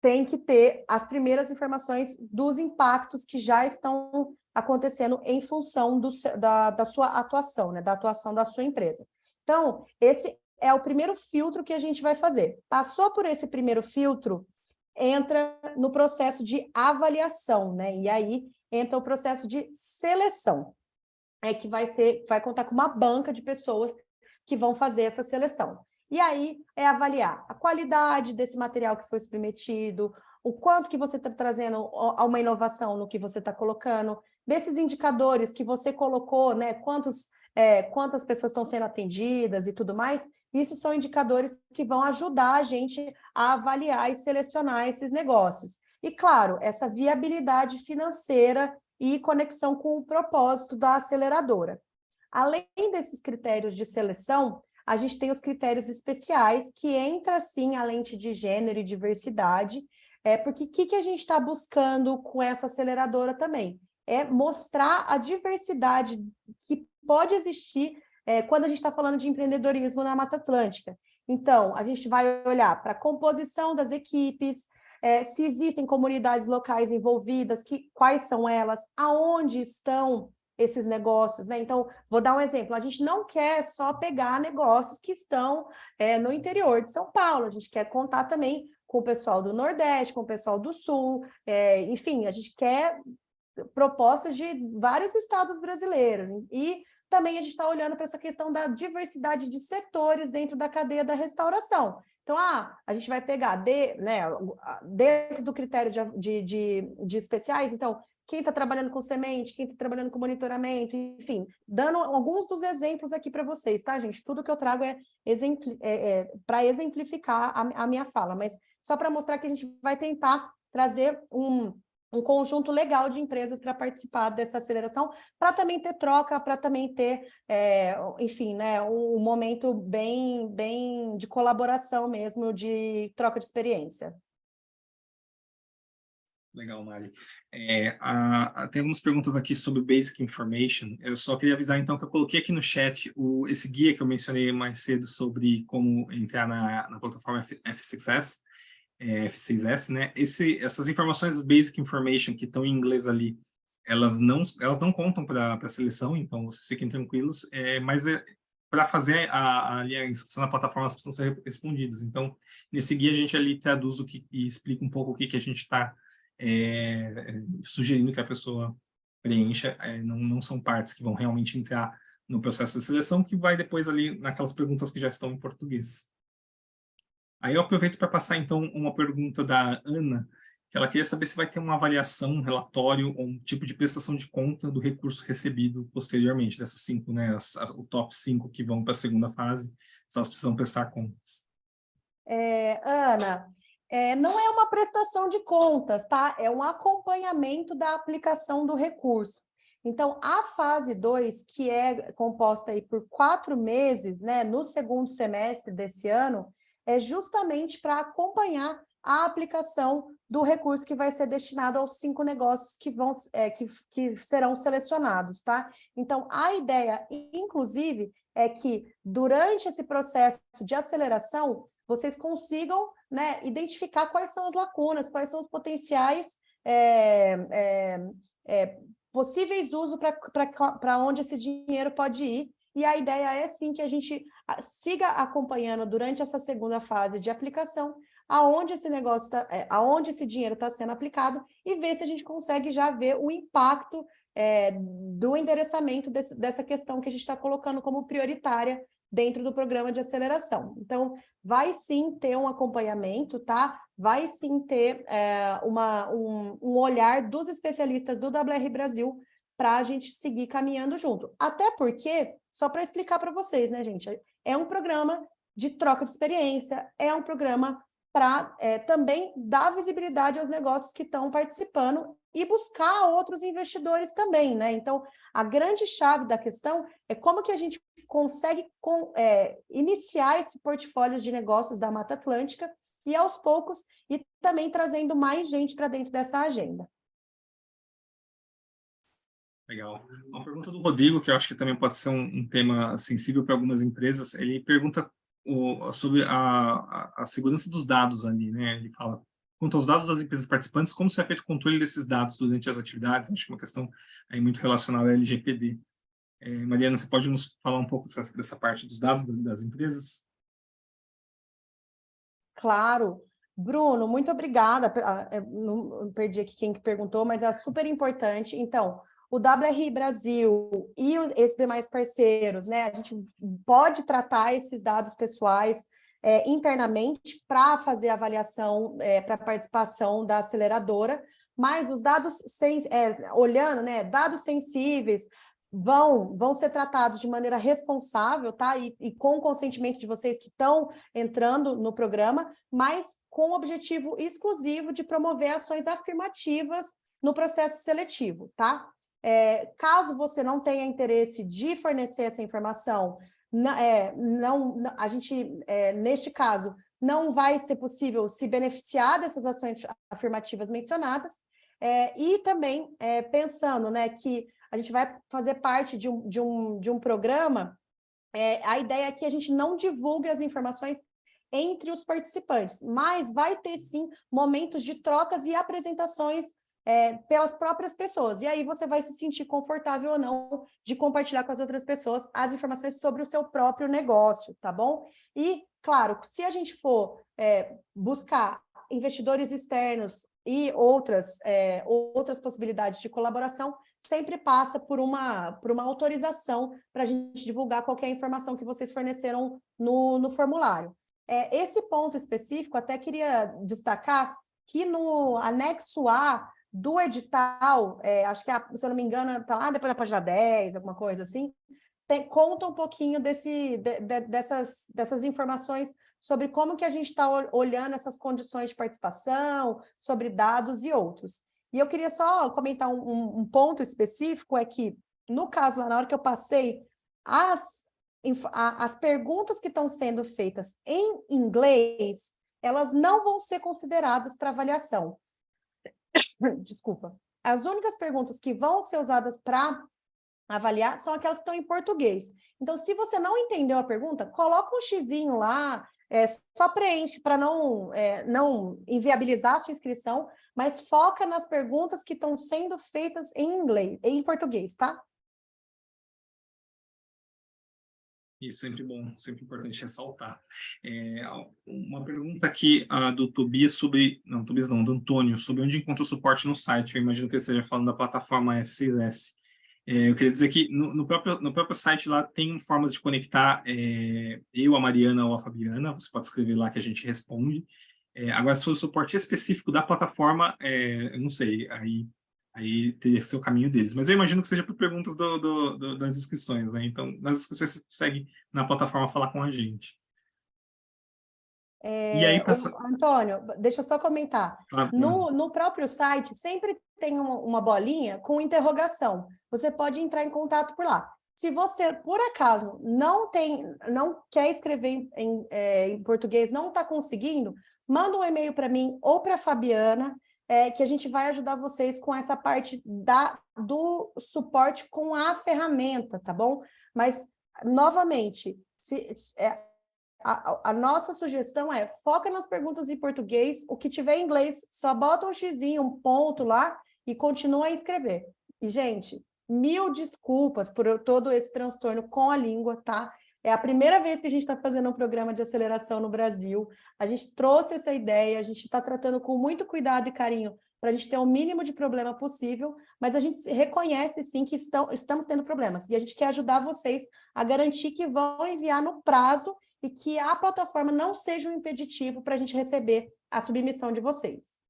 tem que ter as primeiras informações dos impactos que já estão acontecendo em função da sua atuação, né, da atuação da sua empresa. Então, esse é o primeiro filtro que a gente vai fazer. Passou por esse primeiro filtro, entra no processo de avaliação, né? E aí entra o processo de seleção, que vai contar com uma banca de pessoas que vão fazer essa seleção. E aí é avaliar a qualidade desse material que foi submetido, o quanto que você está trazendo a uma inovação no que você está colocando, desses indicadores que você colocou, né? Quantas pessoas estão sendo atendidas e tudo mais. Isso são indicadores que vão ajudar a gente a avaliar e selecionar esses negócios. E, claro, essa viabilidade financeira e conexão com o propósito da aceleradora. Além desses critérios de seleção, a gente tem os critérios especiais, que entra, sim, a lente de gênero e diversidade, porque o que a gente está buscando com essa aceleradora também? É mostrar a diversidade que pode existir quando a gente está falando de empreendedorismo na Mata Atlântica. Então, a gente vai olhar para a composição das equipes, se existem comunidades locais envolvidas, quais são elas, aonde estão esses negócios, né? Então, vou dar um exemplo. A gente não quer só pegar negócios que estão no interior de São Paulo, a gente quer contar também com o pessoal do Nordeste, com o pessoal do Sul, enfim, a gente quer propostas de vários estados brasileiros. E também a gente está olhando para essa questão da diversidade de setores dentro da cadeia da restauração. Então, a gente vai pegar dentro do critério de especiais, então, quem está trabalhando com semente, quem está trabalhando com monitoramento, enfim, dando alguns dos exemplos aqui para vocês, tá, gente? Tudo que eu trago para exemplificar a minha fala, mas só para mostrar que a gente vai tentar trazer um conjunto legal de empresas para participar dessa aceleração, para também ter troca, para também ter, enfim, né, um momento bem de colaboração mesmo, de troca de experiência. Legal, Mari. Tem algumas perguntas aqui sobre Basic Information. Eu só queria avisar, então, que eu coloquei aqui no chat esse guia que eu mencionei mais cedo sobre como entrar na plataforma F6S, F6S, né? Essas informações Basic Information que estão em inglês ali, elas não contam para a seleção, então vocês fiquem tranquilos, mas para fazer a inscrição na plataforma, elas precisam ser respondidas. Então, nesse guia a gente ali traduz e explica um pouco o que a gente está sugerindo que a pessoa preencha. Não são partes que vão realmente entrar no processo de seleção, que vai depois ali naquelas perguntas que já estão em português. Aí eu aproveito para passar, então, uma pergunta da Ana, que ela queria saber se vai ter uma avaliação, um relatório ou um tipo de prestação de conta do recurso recebido posteriormente, dessas 5, né, o top 5 que vão para a segunda fase, se elas precisam prestar contas. Ana, não é uma prestação de contas, tá? É um acompanhamento da aplicação do recurso. Então, a fase 2, que é composta aí por 4 meses, né, no segundo semestre desse ano, é justamente para acompanhar a aplicação do recurso que vai ser destinado aos 5 negócios que serão selecionados, tá? Então, a ideia, inclusive, é que durante esse processo de aceleração, vocês consigam, né, identificar quais são as lacunas, quais são os potenciais possíveis uso para onde esse dinheiro pode ir. E a ideia é, sim, que a gente siga acompanhando durante essa segunda fase de aplicação, aonde esse dinheiro está sendo aplicado, e ver se a gente consegue já ver o impacto do endereçamento dessa questão que a gente está colocando como prioritária dentro do programa de aceleração. Então, vai sim ter um acompanhamento, tá? Vai sim ter um olhar dos especialistas do WR Brasil para a gente seguir caminhando junto. Até porque, só para explicar para vocês, né, gente? É um programa de troca de experiência, é um programa para também dar visibilidade aos negócios que estão participando e buscar outros investidores também, né? Então, a grande chave da questão é como que a gente consegue iniciar esse portfólio de negócios da Mata Atlântica e, aos poucos, e também trazendo mais gente para dentro dessa agenda. Legal. Uma pergunta do Rodrigo, que eu acho que também pode ser um tema sensível para algumas empresas. Ele pergunta sobre a segurança dos dados ali, né? Ele fala, quanto aos dados das empresas participantes, como será feito o controle desses dados durante as atividades? Acho que é uma questão aí muito relacionada à LGPD. Mariana, você pode nos falar um pouco dessa parte dos dados das empresas? Claro. Bruno, muito obrigada. Eu não perdi aqui quem que perguntou, mas é super importante. Então, o WRI Brasil e esses demais parceiros, né? A gente pode tratar esses dados pessoais internamente para fazer avaliação para participação da aceleradora, mas os dados, olhando, né? Dados sensíveis vão ser tratados de maneira responsável, tá? E com o consentimento de vocês que estão entrando no programa, mas com o objetivo exclusivo de promover ações afirmativas no processo seletivo, tá? Caso você não tenha interesse de fornecer essa informação, a gente, neste caso, não vai ser possível se beneficiar dessas ações afirmativas mencionadas, e também pensando, né, que a gente vai fazer parte de um programa, a ideia é que a gente não divulgue as informações entre os participantes, mas vai ter, sim, momentos de trocas e apresentações pelas próprias pessoas. E aí você vai se sentir confortável ou não de compartilhar com as outras pessoas as informações sobre o seu próprio negócio, tá bom? E, claro, se a gente for buscar investidores externos e outras possibilidades de colaboração, sempre passa por uma autorização para a gente divulgar qualquer informação que vocês forneceram no formulário. Esse ponto específico, até queria destacar que no anexo A do edital, acho que, se eu não me engano, está lá depois da página 10, alguma coisa assim, conta um pouquinho dessas informações sobre como que a gente está olhando essas condições de participação, sobre dados e outros. E eu queria só comentar um ponto específico, é que, no caso, lá na hora que eu passei, as perguntas que estão sendo feitas em inglês, elas não vão ser consideradas para avaliação. Desculpa. As únicas perguntas que vão ser usadas para avaliar são aquelas que estão em português. Então, se você não entendeu a pergunta, coloca um xizinho lá, só preenche para não inviabilizar a sua inscrição, mas foca nas perguntas que estão sendo feitas em inglês, em português, tá? Isso sempre bom, sempre importante ressaltar. Uma pergunta aqui do Tobias sobre... Não, Tobias não, do Antônio, sobre onde encontra o suporte no site. Eu imagino que ele esteja falando da plataforma F6S. Eu queria dizer que no próprio site lá tem formas de conectar eu, a Mariana ou a Fabiana. Você pode escrever lá que a gente responde. Agora, se for o suporte específico da plataforma, eu não sei, aí teria que ser o caminho deles. Mas eu imagino que seja por perguntas das inscrições, né? Então, nas inscrições você consegue, na plataforma, falar com a gente. E aí, Antônio, deixa eu só comentar. Claro. No próprio site, sempre tem uma bolinha com interrogação. Você pode entrar em contato por lá. Se você, por acaso, não quer escrever em português, não está conseguindo, manda um e-mail para mim ou para a Fabiana, que a gente vai ajudar vocês com essa parte do suporte com a ferramenta, tá bom? Mas, novamente, a nossa sugestão é foca nas perguntas em português, o que tiver em inglês, só bota um xizinho, um ponto lá e continua a escrever. E, gente, 1000 desculpas por todo esse transtorno com a língua, tá? É a primeira vez que a gente está fazendo um programa de aceleração no Brasil. A gente trouxe essa ideia, a gente está tratando com muito cuidado e carinho para a gente ter o mínimo de problema possível, mas a gente reconhece, sim, que estamos tendo problemas. E a gente quer ajudar vocês a garantir que vão enviar no prazo e que a plataforma não seja um impeditivo para a gente receber a submissão de vocês.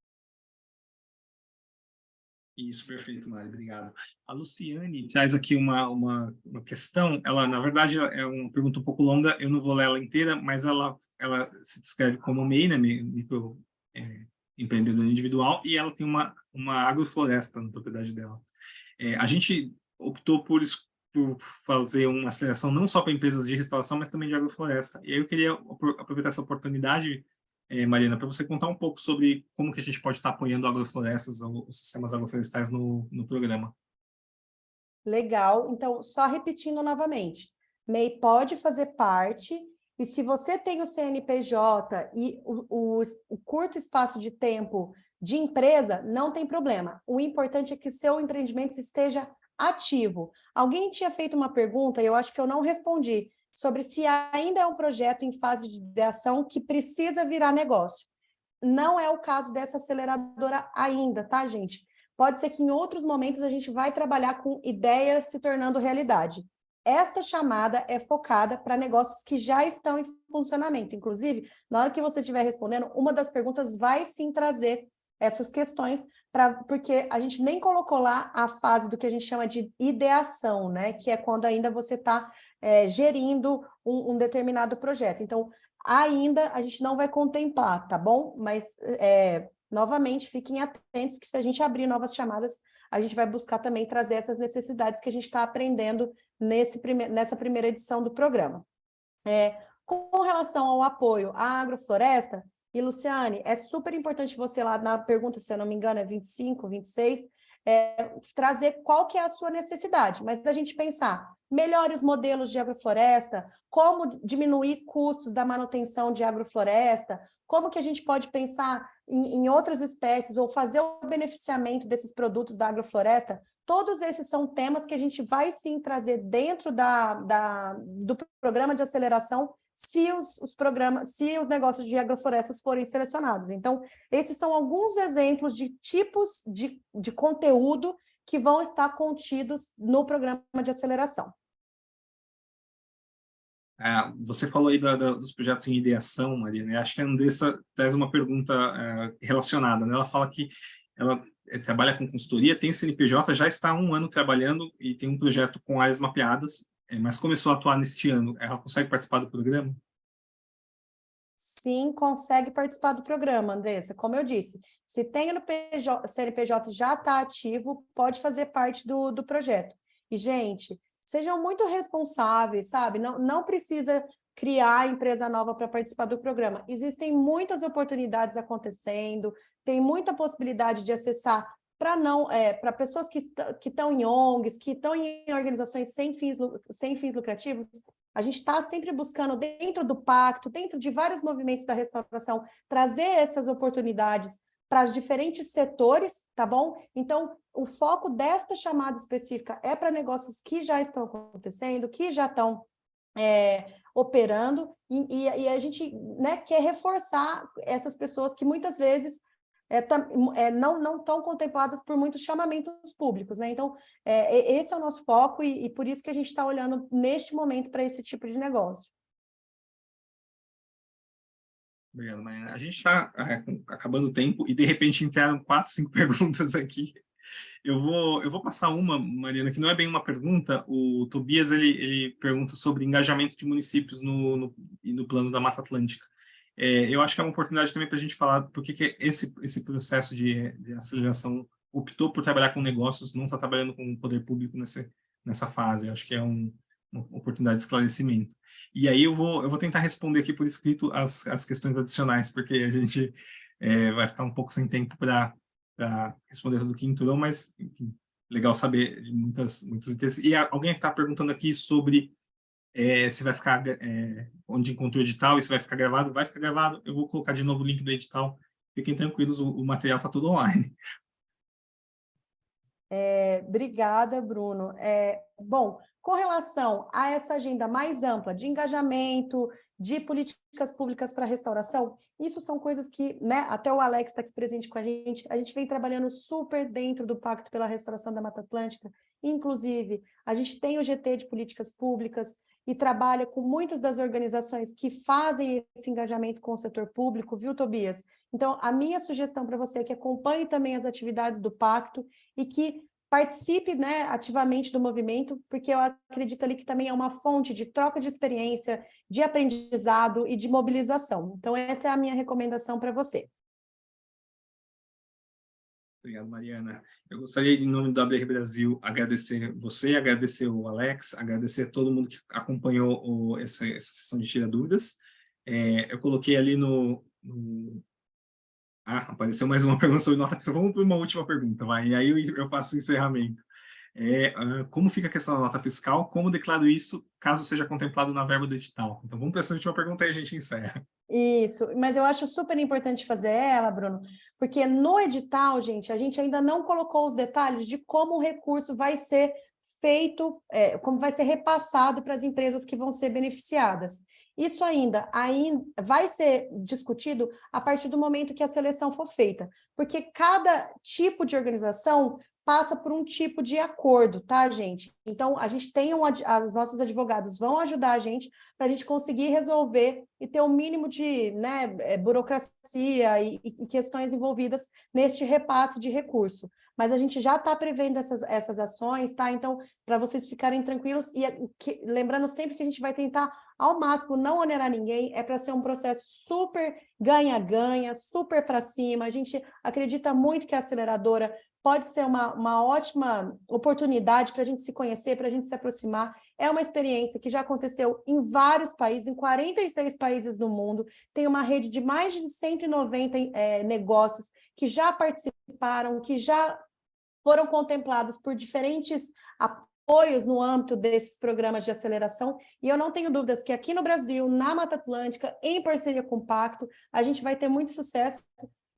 Isso, perfeito, Mari, obrigado. A Luciane traz aqui uma questão, ela, na verdade, é uma pergunta um pouco longa, eu não vou ler ela inteira, mas ela se descreve como MEI, né, micro empreendedor individual, e ela tem uma agrofloresta na propriedade dela. A gente optou por fazer uma aceleração não só para empresas de restauração, mas também de agrofloresta. E aí eu queria aproveitar essa oportunidade, Mariana, para você contar um pouco sobre como que a gente pode estar apoiando agroflorestas ou os sistemas agroflorestais no programa. Legal. Então, só repetindo novamente, MEI pode fazer parte, e se você tem o CNPJ e o curto espaço de tempo de empresa, não tem problema. O importante é que seu empreendimento esteja ativo. Alguém tinha feito uma pergunta, e eu acho que eu não respondi, sobre se ainda é um projeto em fase de ideação que precisa virar negócio. não é o caso dessa aceleradora ainda, tá, gente? Pode ser que em outros momentos a gente vai trabalhar com ideias se tornando realidade. Esta chamada é focada para negócios que já estão em funcionamento. Inclusive, na hora que você estiver respondendo, uma das perguntas vai sim trazer essas questões, porque a gente nem colocou lá a fase do que a gente chama de ideação, né? Que é quando ainda você está gerindo um determinado projeto. Então, ainda a gente não vai contemplar, tá bom? Mas, novamente, fiquem atentos que se a gente abrir novas chamadas, a gente vai buscar também trazer essas necessidades que a gente está aprendendo nessa primeira edição do programa. Com relação ao apoio à agrofloresta, e Luciane, é super importante você lá na pergunta, se eu não me engano, é 25, 26, trazer qual que é a sua necessidade, mas a gente pensar melhores modelos de agrofloresta, como diminuir custos da manutenção de agrofloresta, como que a gente pode pensar em outras espécies ou fazer o beneficiamento desses produtos da agrofloresta. Todos esses são temas que a gente vai sim trazer dentro do programa de aceleração se os negócios de agroflorestas forem selecionados. Então, esses são alguns exemplos de tipos de conteúdo que vão estar contidos no programa de aceleração. Você falou aí dos projetos em ideação, Maria, né? Acho que a Andressa traz uma pergunta relacionada, né? Ela fala que ela trabalha com consultoria, tem CNPJ, já está há 1 ano trabalhando e tem um projeto com áreas mapeadas, mas começou a atuar neste ano. Ela consegue participar do programa? Sim, consegue participar do programa, Andressa. Como eu disse, se tem no CNPJ já está ativo, pode fazer parte do projeto. E, gente, sejam muito responsáveis, sabe? Não precisa criar empresa nova para participar do programa. Existem muitas oportunidades acontecendo, tem muita possibilidade de acessar para pessoas que estão em ONGs, que estão em organizações sem fins lucrativos. A gente está sempre buscando, dentro do pacto, dentro de vários movimentos da restauração, trazer essas oportunidades para os diferentes setores, tá bom? Então, o foco desta chamada específica é para negócios que já estão acontecendo, que já estão operando, e a gente, né, quer reforçar essas pessoas que muitas vezes não estão contempladas por muitos chamamentos públicos, né? Então, esse é o nosso foco e por isso que a gente está olhando neste momento para esse tipo de negócio. Obrigado, Mariana. A gente está acabando o tempo e, de repente, entraram 4, 5 perguntas aqui. Eu vou passar uma, Mariana, que não é bem uma pergunta. O Tobias, ele pergunta sobre engajamento de municípios no plano da Mata Atlântica. Eu acho que é uma oportunidade também para a gente falar porque que esse processo de aceleração optou por trabalhar com negócios, não está trabalhando com o poder público nessa fase. Eu acho que é uma oportunidade de esclarecimento. E aí eu vou tentar responder aqui por escrito as questões adicionais, porque a gente vai ficar um pouco sem tempo para responder tudo o que entrou, mas, enfim, legal saber de muitos interesses. E alguém está perguntando aqui sobre se vai ficar, onde encontrou o edital e se vai ficar gravado. Vai ficar gravado, eu vou colocar de novo o link do edital. Fiquem tranquilos, o material está tudo online. Obrigada, Bruno. Bom, com relação a essa agenda mais ampla de engajamento, de políticas públicas para restauração, isso são coisas que, né, até o Alex está aqui presente com a gente vem trabalhando super dentro do Pacto pela Restauração da Mata Atlântica. Inclusive, a gente tem o GT de Políticas Públicas e trabalha com muitas das organizações que fazem esse engajamento com o setor público, viu, Tobias? Então, a minha sugestão para você é que acompanhe também as atividades do Pacto e que participe, né, ativamente do movimento, porque eu acredito ali que também é uma fonte de troca de experiência, de aprendizado e de mobilização. Então, essa é a minha recomendação para você. Obrigado, Mariana. Eu gostaria, em nome do WR Brasil, agradecer você, agradecer o Alex, agradecer a todo mundo que acompanhou essa sessão de Tira Dúvidas. Eu coloquei ali apareceu mais uma pergunta sobre nota fiscal. Vamos para uma última pergunta, vai. E aí eu faço o encerramento. Como fica a questão da nota fiscal? Como declaro isso, caso seja contemplado na verba do edital? Então, vamos para essa última pergunta e a gente encerra. Isso, mas eu acho super importante fazer ela, Bruno, porque no edital, gente, a gente ainda não colocou os detalhes de como o recurso vai ser feito, como vai ser repassado para as empresas que vão ser beneficiadas. Isso ainda vai ser discutido a partir do momento que a seleção for feita, porque cada tipo de organização passa por um tipo de acordo, tá, gente? Então, a gente tem os nossos advogados vão ajudar a gente para a gente conseguir resolver e ter o mínimo de, né, burocracia e questões envolvidas neste repasse de recurso. Mas a gente já está prevendo essas ações, tá? Então, para vocês ficarem tranquilos, e lembrando sempre que a gente vai tentar, ao máximo, não onerar ninguém, é para ser um processo super ganha-ganha, super para cima. A gente acredita muito que a aceleradora pode ser uma ótima oportunidade para a gente se conhecer, para a gente se aproximar. É uma experiência que já aconteceu em vários países, em 46 países do mundo. Tem uma rede de mais de 190 negócios que já participaram, que já foram contemplados por diferentes apoios no âmbito desses programas de aceleração, e eu não tenho dúvidas que aqui no Brasil, na Mata Atlântica, em parceria com o Pacto, a gente vai ter muito sucesso,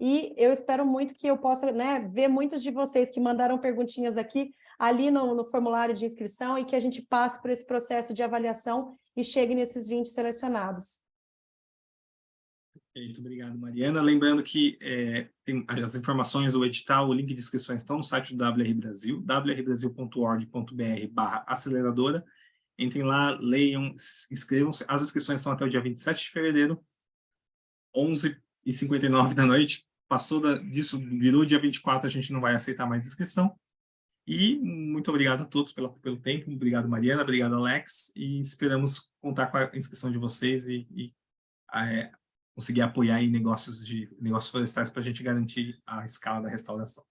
e eu espero muito que eu possa, né, ver muitos de vocês que mandaram perguntinhas aqui, ali no formulário de inscrição, e que a gente passe por esse processo de avaliação e chegue nesses 20 selecionados. Muito obrigado, Mariana. Lembrando que tem as informações, o edital, o link de inscrições estão no site do WR Brasil, wrbrasil.org.br/aceleradora. Entrem lá, leiam, inscrevam-se. As inscrições são até o dia 27 de fevereiro, 11h59 da noite. Passou disso, virou dia 24, a gente não vai aceitar mais inscrição. E muito obrigado a todos pelo tempo. Obrigado, Mariana. Obrigado, Alex. E esperamos contar com a inscrição de vocês e conseguir apoiar em negócios florestais para a gente garantir a escala da restauração.